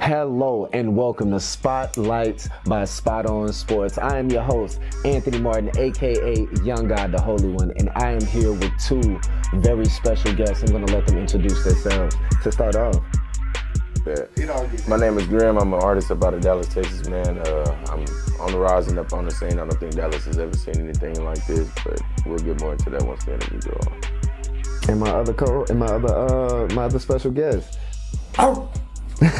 Hello and welcome to Spotlight by Spot On Sports. I am your host, Anthony Martin, aka Young God, the Holy One, and I am here with two very special guests. I'm going to let them introduce themselves to start off. My name is Graham. I'm an artist about of Dallas, Texas, man. I'm on the rise and up on the scene. I don't think Dallas has ever seen anything like this, but we'll get more into that once then as we go on. And my other special guest. Oh. I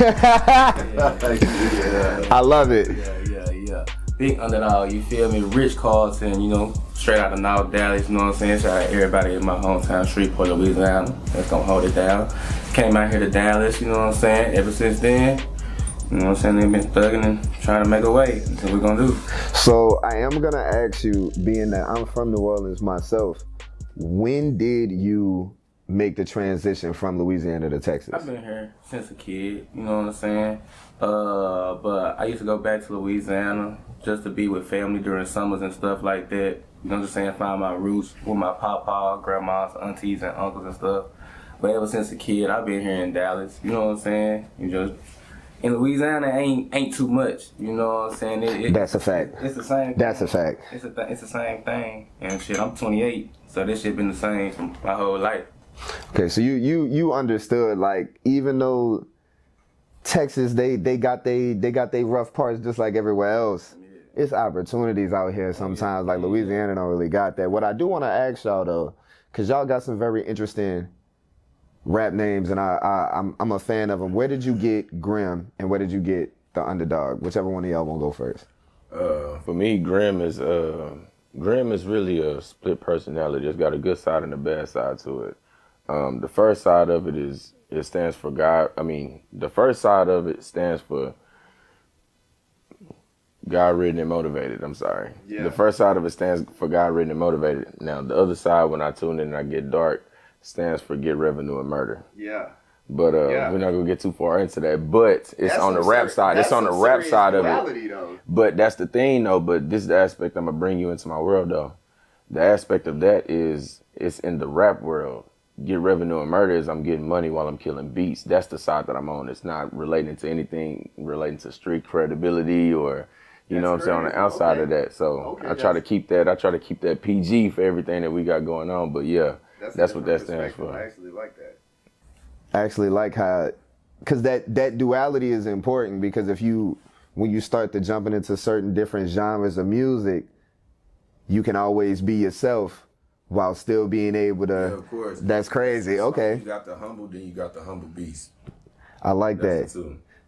love it. Yeah. Big underdog, you feel me? Rich Carlton, you know, straight out of North Dallas, you know what I'm saying? Shout out everybody in my hometown, Shreveport, Louisiana. That's gonna hold it down. Came out here to Dallas, you know what I'm saying? Ever since then, you know what I'm saying? They've been thugging and trying to make a way. That's what we're gonna do. So I am gonna ask you, being that I'm from New Orleans myself, when did you make the transition from Louisiana to Texas? I've been here since a kid, you know what I'm saying? But I used to go back to Louisiana just to be with family during summers and stuff like that. You know what I'm saying? Find my roots with my papa, grandmas, aunties, and uncles and stuff. But ever since a kid, I've been here in Dallas, you know what I'm saying? You just, in Louisiana ain't too much, you know what I'm saying? That's a fact. It's the same thing. That's a fact. It's the same thing. And shit, I'm 28, so this shit been the same for my whole life. Okay, so you understood, like, even though Texas they got they rough parts just like everywhere else, it's opportunities out here sometimes. Like Louisiana don't really got that. What I do want to ask y'all though, because y'all got some very interesting rap names, and I'm a fan of them. Where did you get Grim, and where did you get the Underdog? Whichever one of y'all want to go first. For me, Grim is really a split personality. It's got a good side and a bad side to it. The first side of it stands for God. I mean, the first side of it stands for God-ridden and motivated. I'm sorry. Yeah. The first side of it stands for God-ridden and motivated. Now, the other side, when I tune in and I get dark, stands for get revenue and murder. Yeah. But we're not gonna get too far into that. But it's on the rap side. It's on the rap side of it. Though. But that's the thing, though. But this is the aspect I'm gonna bring you into my world, though. The aspect of that is it's in the rap world. Get revenue and murder is I'm getting money while I'm killing beats. That's the side that I'm on. It's not relating to anything relating to street credibility or, you know what I'm saying, on the outside of that. So I try to keep that PG for everything that we got going on. But yeah, that's what that stands for. I actually like that. I actually like how, because that duality is important, because when you start to jumping into certain different genres of music, you can always be yourself while still being able to. Yeah, of course. That's crazy. Okay. You got the humble, then you got the humble beast. I like that.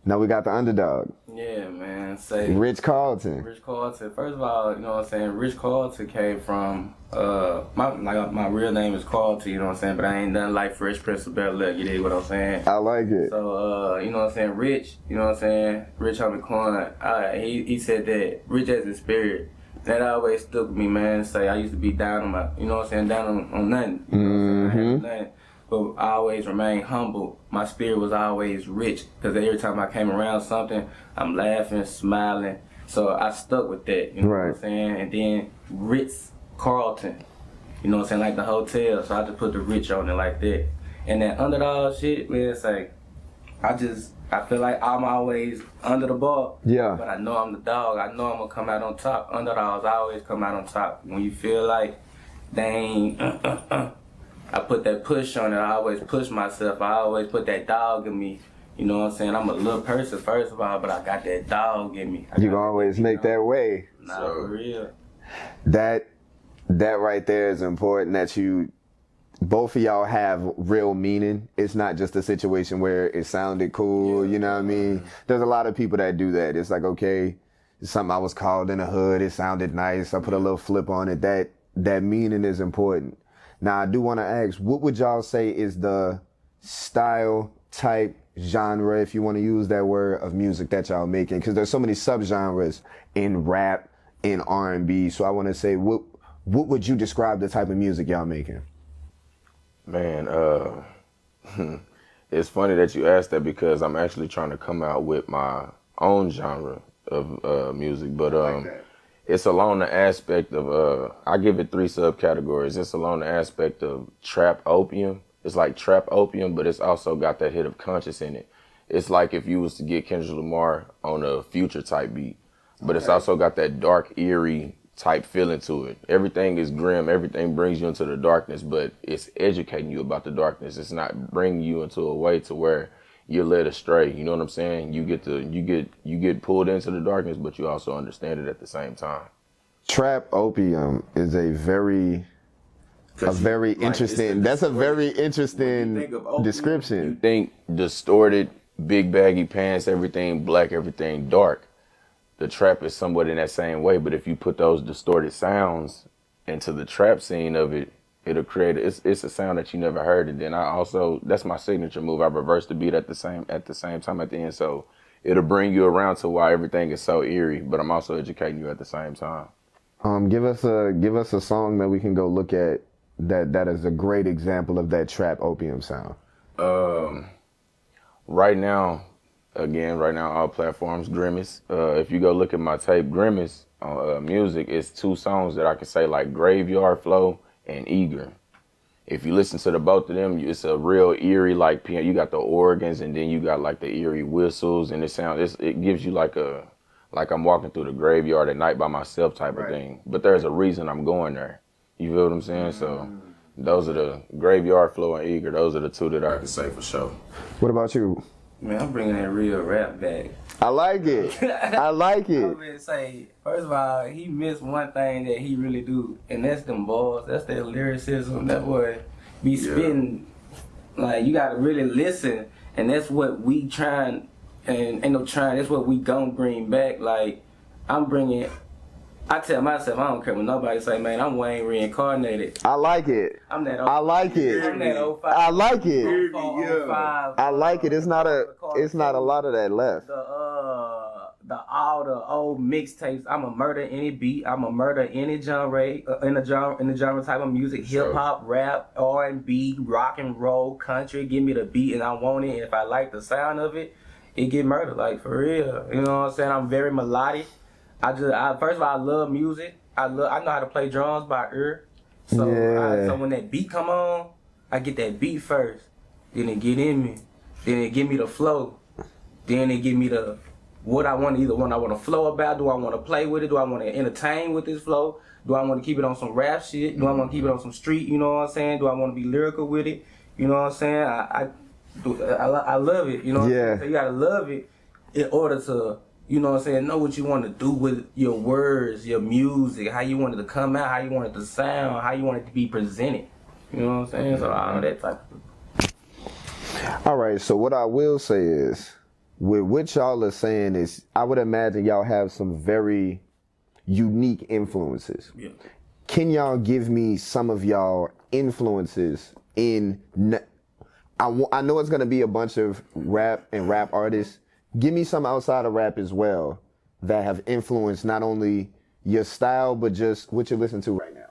Now we got the Underdog. Yeah, man. Say Rich Carlton. Rich Carlton. First of all, you know what I'm saying? Rich Carlton came from my real name is Carlton, you know what I'm saying? But I ain't nothing like Fresh Prince of Bel-Air, you dig what I'm saying? I like it. So you know what I'm saying? Rich, you know what I'm saying? Rich on the corner. He said that rich as in spirit. That always stuck with me, man. Say I used to be down on my, you know what I'm saying, down on nothing. You know what I'm saying? Nothing. But I always remained humble. My spirit was always rich, because every time I came around something, I'm laughing, smiling. So I stuck with that, you know what I'm saying? And then Rich Carlton, you know what I'm saying, like the hotel. So I just put the rich on it like that. And that Underdog shit, man, it's like, I feel like I'm always under the ball. Yeah. But I know I'm the dog. I know I'm going to come out on top. Underdogs always come out on top. When you feel like they ain't, I put that push on it. I always push myself. I always put that dog in me. You know what I'm saying? I'm a little person, first of all, but I got that dog in me. You can always make that way. Nah, for real. That right there is important, that both of y'all have real meaning. It's not just a situation where it sounded cool, you know what I mean? There's a lot of people that do that. It's like, okay, it's something I was called in the hood, it sounded nice, I put a little flip on it. That meaning is important. Now, I do want to ask, what would y'all say is the style, type, genre, if you want to use that word, of music that y'all making? Because there's so many subgenres in rap, in R&B. So I want to say, what would you describe the type of music y'all making? Man, it's funny that you asked that, because I'm actually trying to come out with my own genre of music, but it's along the aspect of, I give it 3 subcategories. It's along the aspect of trap opium. It's like trap opium, but it's also got that hit of conscious in it. It's like if you was to get Kendrick Lamar on a Future type beat, but it's also got that dark, eerie type feeling to it. Everything is grim. Everything brings you into the darkness, but it's educating you about the darkness. It's not bringing you into a way to where you're led astray. You know what I'm saying? You get pulled into the darkness, but you also understand it at the same time. Trap opium is a very interesting. That's a very interesting description. You think distorted, big baggy pants, everything black, everything dark. The trap is somewhat in that same way, but if you put those distorted sounds into the trap scene of it, it'll create it's a sound that you never heard. And then that's my signature move. I reverse the beat at the same time at the end, so it'll bring you around to why everything is so eerie, but I'm also educating you at the same time. Give us a song that we can go look at that is a great example of that trap opium sound. Right now, all platforms, Grimace. If you go look at my tape, Grimace on music, it's 2 songs that I can say, like Graveyard Flow and Eager. If you listen to both of them, it's a real eerie, like piano. You got the organs, and then you got like the eerie whistles, and it gives you like I'm walking through the graveyard at night by myself type of thing. But there's a reason I'm going there. You feel what I'm saying? So those are the Graveyard Flow and Eager. Those are the 2 that I can say for sure. What about you? Man, I'm bringing that real rap back. I like it. I like it. I'm gonna say, first of all, he missed one thing that he really do, and that's them balls. That's that lyricism. That boy be spitting. Like, you gotta really listen, and that's what we trying. And ain't no trying. That's what we gon' bring back. Like, I tell myself, I don't care what nobody say, man, I'm Wayne reincarnated. I like it. I'm that I like it. I'm that 05. I like it. 05, I like it. It's not a lot of that left. All the old mixtapes. I'ma murder any beat. I'ma murder any genre in the genre type of music. Hip hop, rap, R&B, rock and roll, country. Give me the beat and I want it. And if I like the sound of it, it get murdered. Like, for real. You know what I'm saying? I'm very melodic. First of all, I love music. I know how to play drums by ear. So, so when that beat come on, I get that beat first. Then it get in me. Then it give me the flow. Then it give me the what I want. Either one I want to flow about. Do I want to play with it? Do I want to entertain with this flow? Do I want to keep it on some rap shit? Do I want to keep it on some street? You know what I'm saying? Do I want to be lyrical with it? You know what I'm saying? I love it. You know what I'm saying? So you gotta love it in order to, you know what I'm saying, know what you want to do with your words, your music, how you want it to come out, how you want it to sound, how you want it to be presented. You know what I'm saying? So all that type of. All right, so what I will say is, with what y'all are saying is, I would imagine y'all have some very unique influences. Yeah. Can y'all give me some of y'all influences in, I know it's going to be a bunch of rap and rap artists. Give me some outside of rap as well that have influenced not only your style, but just what you listen to right now.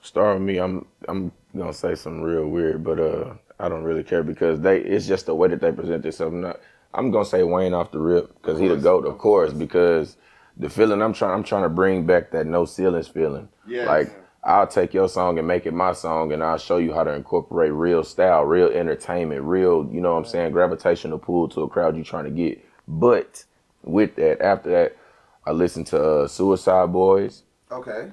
Start with me. I'm gonna say something real weird, but I don't really care because it's just the way that they present themselves. I'm gonna say Wayne off the rip because he the GOAT, of course, because the feeling I'm trying to bring back that no ceilings feeling. Yeah. Like, I'll take your song and make it my song, and I'll show you how to incorporate real style, real entertainment, real, you know what I'm saying, gravitational pull to a crowd you're trying to get. But with that, after that, I listen to Suicide Boys. Okay.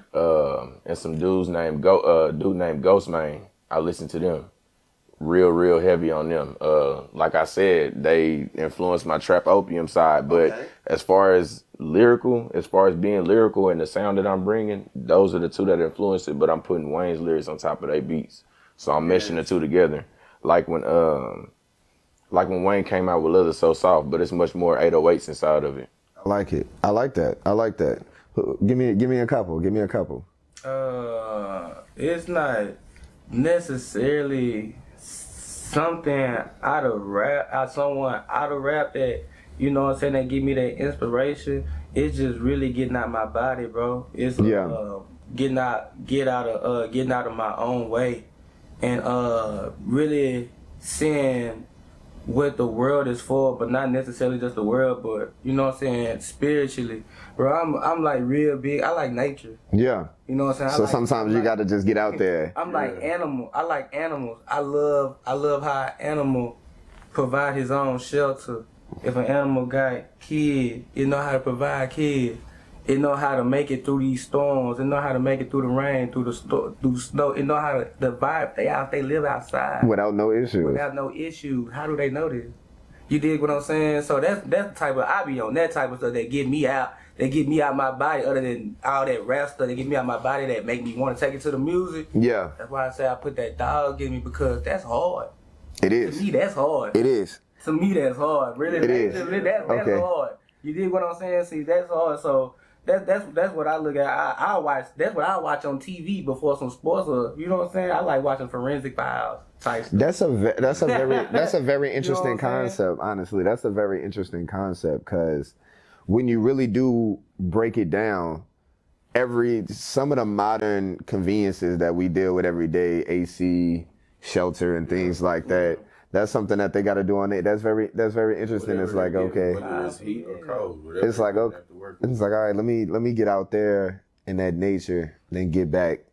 And some dude named Ghostman. I listen to them. Real heavy on them. Like I said, they influenced my trap opium side, but as far as being lyrical and the sound that I'm bringing, those are the 2 that influenced it, but I'm putting Wayne's lyrics on top of their beats. So I'm meshing the 2 together. Like when Wayne came out with Leather So Soft, but it's much more 808s inside of it. I like it. I like that. Give me a couple. It's not necessarily something out of rap, someone out of rap that, you know what I'm saying, that give me that inspiration. It's just really getting out my body, bro. It's getting out of my own way, and really seeing what the world is for, but not necessarily just the world, but, you know what I'm saying, spiritually. Bro, I'm like real big. I like nature. Yeah. You know what I'm saying? So sometimes you got to just get out there. I'm like animal. I like animals. I love how an animal provide his own shelter. If an animal got kids, it know how to provide kids. It know how to make it through these storms. It know how to make it through the rain, through the snow. It know how to survive. They live outside without no issues. Without no issues. How do they know this? You dig what I'm saying? So that's the type of I be on that type of stuff that get me out. They get me out my body. Other than all that rap stuff, they get me out my body that make me want to take it to the music. Yeah. That's why I say I put that dog in me because that's hard. It is. To me, that's hard. It is. To me, that's hard. Really, it is. That's hard. You dig what I'm saying? See, that's hard. So. That's what I look at. I watch. That's what I watch on TV before some sports. Or you know what I'm saying? I like watching Forensic Files type stuff. That's a very interesting concept. Honestly, that's a very interesting concept because when you really do break it down, some of the modern conveniences that we deal with every day, AC, shelter, and things like that. That's something that they got to do on it. That's very interesting. It's like, okay, whether it's heat or cold, it's like, okay, it's like, all right, let me get out there in that nature, then get back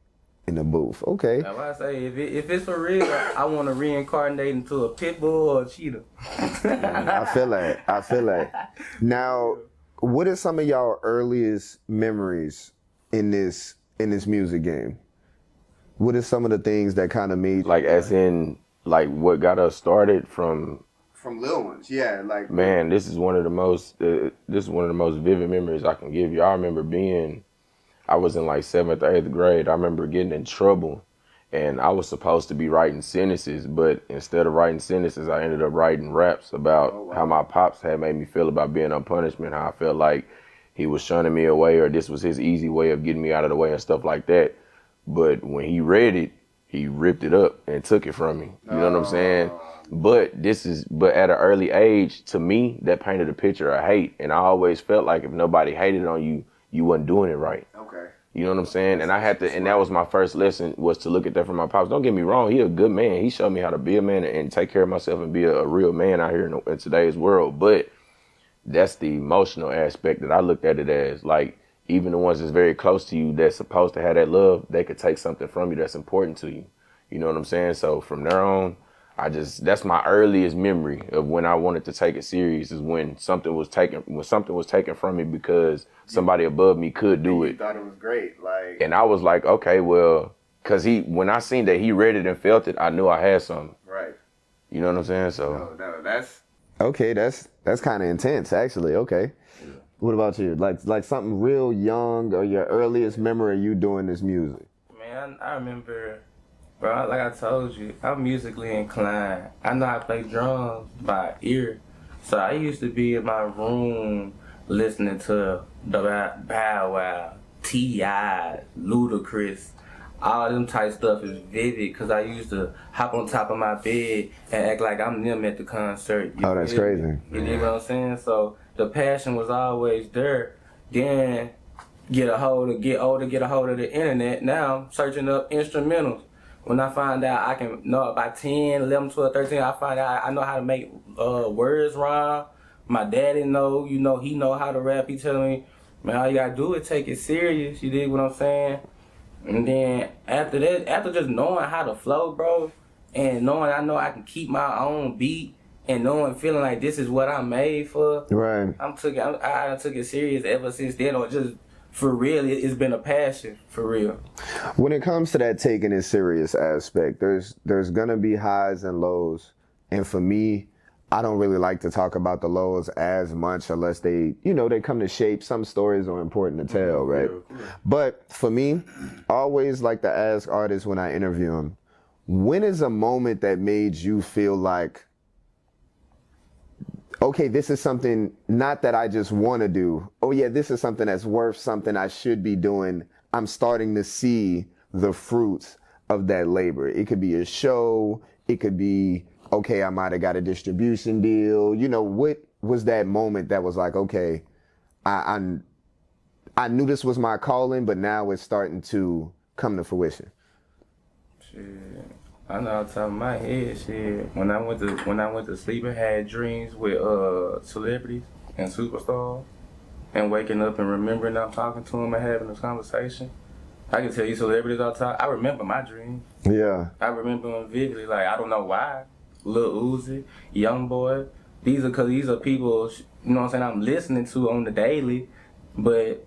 in the booth. Okay. Now I say, if it's for real, I want to reincarnate into a pit bull or a cheetah. I feel that. Now, what are some of y'all earliest memories in this music game? What are some of the things that kind of made like, as in, like, what got us started from little ones? Yeah, like, man, this is one of the most vivid memories I can give you. I remember I was in like 7th or 8th grade. I remember getting in trouble, and I was supposed to be writing sentences, but instead of writing sentences, I ended up writing raps about how my pops had made me feel about being on punishment, how I felt like he was shunning me away, or this was his easy way of getting me out of the way and stuff like that. But when he read it, he ripped it up and took it from me. You know what I'm saying? But at an early age, to me, that painted a picture of hate. And I always felt like if nobody hated on you, you wasn't doing it right. Okay. You know what I'm saying? And that was my first lesson, was to look at that from my pops. Don't get me wrong, he a good man. He showed me how to be a man and take care of myself and be a real man out here in today's world. But that's the emotional aspect that I looked at it as. Like, even the ones that's very close to you that's supposed to have that love, they could take something from you that's important to you. You know what I'm saying? So from there on, that's my earliest memory of when I wanted to take it serious, is when something was taken from me because somebody above me could do it. You thought it was great, like. And I was like, okay, well, because when I seen that he read it and felt it, I knew I had something. Right. You know what I'm saying? So. No, that's okay. That's kind of intense, actually. Okay. What about you? Like something real young, or your earliest memory of you doing this music? Man, I remember, bro, like I told you, I'm musically inclined. I know how to play drums by ear. So I used to be in my room listening to the Bow Wow, T.I., Ludacris. All them type stuff is vivid because I used to hop on top of my bed and act like I'm them at the concert. Oh, that's crazy. You know what I'm saying? So the passion was always there. Then get older, get a hold of the internet. Now I'm searching up instrumentals. When I find out I can know by 10, 11, 12, 13, I find out I know how to make words rhyme. My daddy know, he know how to rap. He telling me, man, all you gotta do is take it serious. You dig what I'm saying? And then after that, after just knowing how to flow, bro, and knowing I know I can keep my own beat, and knowing, feeling like this is what I'm made for, right? I took it serious ever since then, or just for real, it's been a passion for real. When it comes to that taking it serious aspect, there's gonna be highs and lows, and for me, I don't really like to talk about the lows as much unless they come to shape. Some stories are important to tell, right? Yeah. But for me, I always like to ask artists when I interview them, when is a moment that made you feel like, okay, this is something not that I just want to do. Oh yeah, this is something that's worth something I should be doing. I'm starting to see the fruits of that labor. It could be a show. It could be, okay, I might have got a distribution deal. What was that moment that was like, okay, I knew this was my calling, but now it's starting to come to fruition? Shit, I know off the top of my head, shit. When I went to sleep and had dreams with celebrities and superstars, and waking up and remembering I'm talking to them and having this conversation. I can tell you celebrities all the time. I remember my dreams. Yeah. I remember them vividly. Like, I don't know why. Lil Uzi, Young Boy. These are people, you know what I'm saying, I'm listening to on the daily, but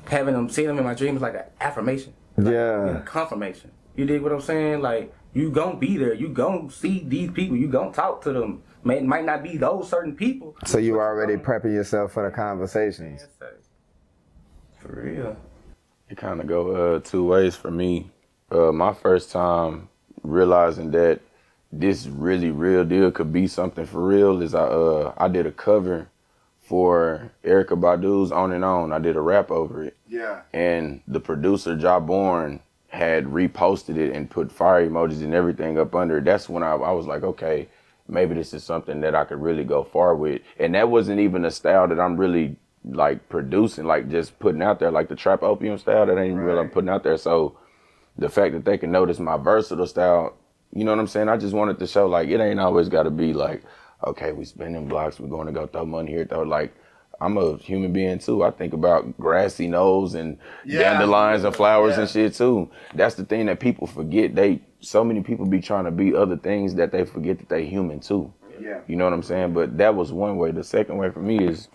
seeing them in my dreams like an affirmation. Like, confirmation. You dig what I'm saying? Like, you gonna be there. You gonna see these people. You gonna talk to them. Might not be those certain people. So you already prepping yourself for the conversations. Yes, sir. For real. It kind of go 2 ways for me. My first time realizing that this really real deal could be something for real is I did a cover for Erykah Badu's On and On. I did a rap over it. Yeah. And the producer, Jawborn, had reposted it and put fire emojis and everything up under it. That's when I was like, okay, maybe this is something that I could really go far with. And that wasn't even a style that I'm really like producing, like just putting out there, like the trap opium style that ain't even really I'm putting out there. So the fact that they can notice my versatile style, you know what I'm saying? I just wanted to show like it ain't always got to be like, okay, we spinning blocks, we're going to go throw money here, like I'm a human being too. I think about grassy knolls and dandelions and flowers and shit too. That's the thing that people forget. So many people be trying to be other things that they forget that they human too. Yeah. You know what I'm saying? But that was one way. The second way for me is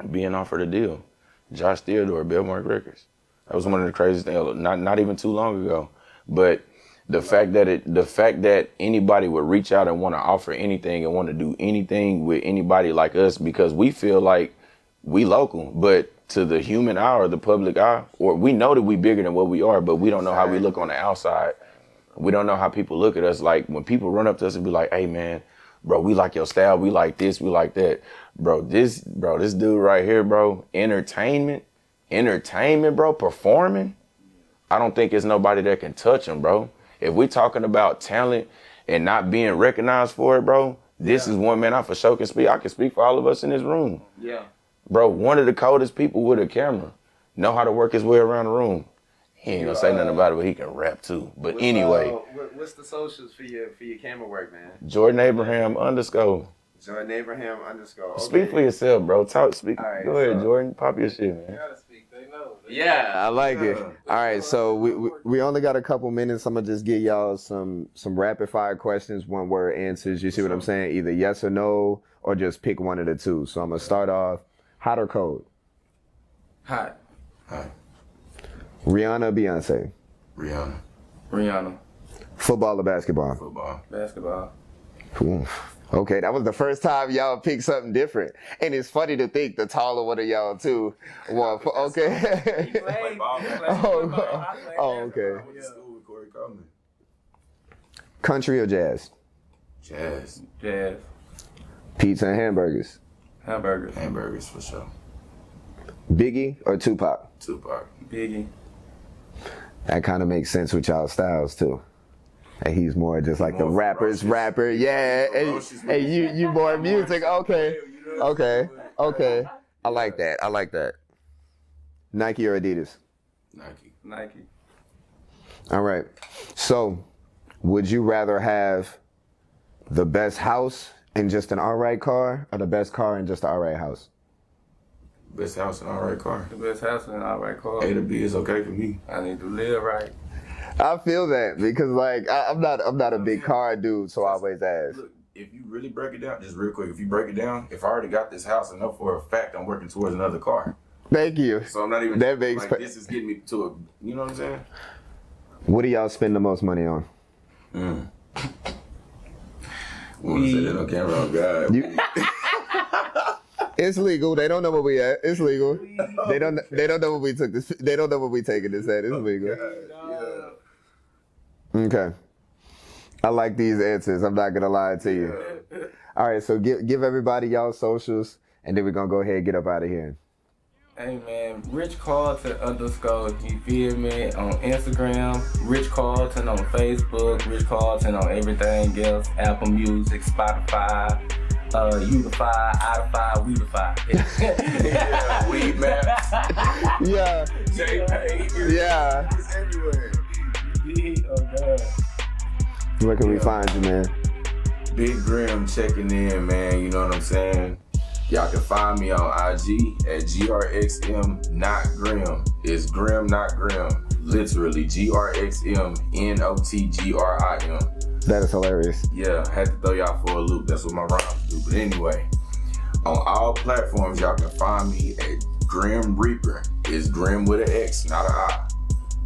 being offered a deal. Josh Theodore, Bellmark Records. That was one of the craziest things. Not even too long ago. But the fact that anybody would reach out and want to offer anything and want to do anything with anybody like us, because we feel like we local, but to the human eye or the public eye, or we know that we bigger than what we are, but we don't know how we look on the outside. We don't know how people look at us. Like when people run up to us and be like, hey man, bro, we like your style, we like this, we like that. This dude right here, bro, entertainment, bro, performing. I don't think it's nobody that can touch him, bro. If we talking about talent and not being recognized for it, bro, this is one man I for sure can speak. I can speak for all of us in this room. Yeah. Bro, one of the coldest people with a camera. Know how to work his way around the room. He ain't gonna say nothing about it, but he can rap too. But anyway. What's the socials for your camera work, man? Jordan Abraham _ Jordan Abraham _ Okay. Speak for yourself, bro. Speak. All right, Go ahead, Jordan. Pop your shit, man. You gotta speak, they know. Yeah. I like it. All right, so we only got a couple minutes. I'm gonna just give y'all some rapid fire questions, 1 word answers. You see what I'm saying? Either yes or no, or just pick one of the two. So I'm gonna start off. Hot or cold? Hot. Rihanna or Beyonce? Rihanna. Football or basketball? Football. Basketball. Ooh. Okay, that was the first time y'all picked something different. And it's funny to think the taller one of y'all too. Well, okay. Okay. I went to school with Corey Coleman. Country or jazz? Jazz. Pizza and hamburgers? Hamburgers for sure. Biggie or Tupac? Tupac. Biggie. That kind of makes sense with y'all styles too. And he's more just like the rapper's rapper. Yeah. And you more music. Okay. I like that. Nike or Adidas? Nike. All right. So, would you rather have the best house and just an alright car, or the best car and just an alright house? Best house and alright car. The best house and alright car. A to B is okay for me. I need to live right. I feel that because like I'm not a big car dude, so I always ask. Look, if you really break it down, just real quick, if you break it down, if I already got this house, I know for a fact I'm working towards another car. Thank you. So I'm not even That makes like this is getting me to a, you know what I'm saying? What do y'all spend the most money on? Want to say that on camera? Oh God. It's legal. They don't know where we at. It's legal. They don't know what we took this. They don't know what we taking this at. It's legal. Okay. I like these answers. I'm not gonna lie to you. All right, so give everybody y'all socials, and then we're gonna go ahead and get up out of here. Hey man, Rich Carlton _ you feel me? On Instagram, Rich Carlton on Facebook, Rich Carlton on everything else, Apple Music, Spotify, Unify, Idify, Weedify. Yeah, Weed Maps. Yeah. JPay. Yeah. It's everywhere. Oh God. Where can we find you, man? Big Grim checking in, man. You know what I'm saying? Y'all can find me on IG at GRXM Not Grim. It's Grim Not Grim. Literally GRXM NOTGRIM. That is hilarious. Yeah, had to throw y'all for a loop. That's what my rhymes do. But anyway, on all platforms, y'all can find me at Grim Reaper. It's Grim with an X, not an I.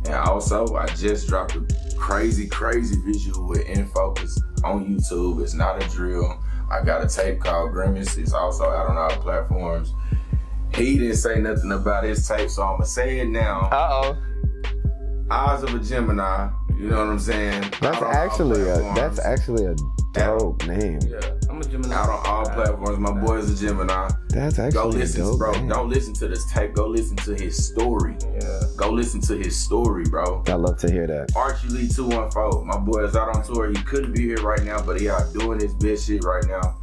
And also, I just dropped a crazy visual with In Focus on YouTube. It's not a drill. I got a tape called Grimace. It's also out on all platforms. He didn't say nothing about his tape, so I'ma say it now. Uh-oh. Eyes of a Gemini. You know what I'm saying? That's actually a dope name. Yeah, I'm a Gemini. Out on all platforms. My boy's a Gemini. That's actually go listen, dope, bro. man. Don't listen to this tape. Go listen to his story. Yeah. Go listen to his story, bro. I love to hear that. Archie Lee 214. My boy is out on tour. He couldn't be here right now, but he out doing his best shit right now.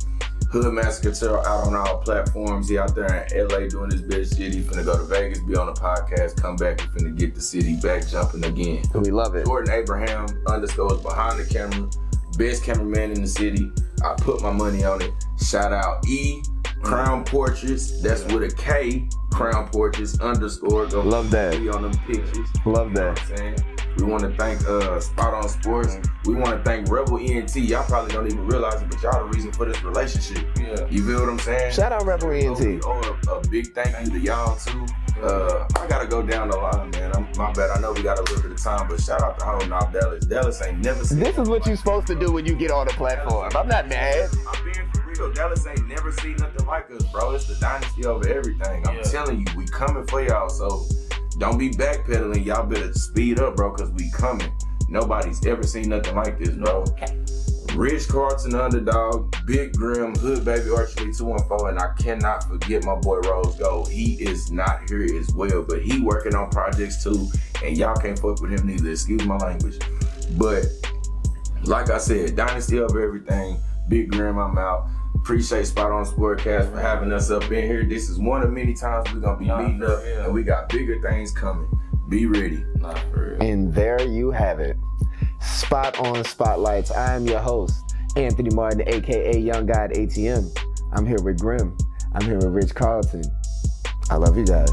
Hood Massacre out on all platforms. He out there in LA doing his best shit. He finna go to Vegas, be on a podcast, come back, and finna get the city back jumping again. We love it. Jordan Abraham _ is behind the camera. Best cameraman in the city. I put my money on it. Shout out E. Crown Portraits. That's with a K. Crown Portraits _ Go love that. be on them pictures. Love You know that. what I'm saying? We want to thank Spot on Sports. We want to thank Rebel ENT. Y'all probably don't even realize it, but y'all the reason for this relationship. Yeah. You feel what I'm saying? Shout out Rebel We ENT. owe a big thank you to y'all too. I gotta go down the line, man. My bad. I know we got a little bit of time, but shout out to whole Knob Dallas. Dallas ain't never seen. This is what you're supposed to do when you get on the platform. I'm not mad. I'm being for real. Dallas ain't never seen nothing like us, bro. It's the dynasty over everything. I'm telling you, we coming for y'all. So don't be backpedaling. Y'all better speed up, bro, because we coming. Nobody's ever seen nothing like this, bro. Rich Carlton, Underdog, Big Grim, Hood Baby Archery 214, and I cannot forget my boy Rose Gold. He is not here as well, but he working on projects too, and y'all can't fuck with him neither. Excuse my language. But like I said, dynasty over everything. Big Grim, I'm out. Appreciate Spot on Sportcast for having us up in here. This is one of many times we're gonna be meeting up, and we got bigger things coming. Be ready. Not for real. And there you have it. Spot on Spotlights. I am your host, Anthony Martin, aka Young God ATM. I'm here with Grim. I'm here with Rich Carlton. I love you guys.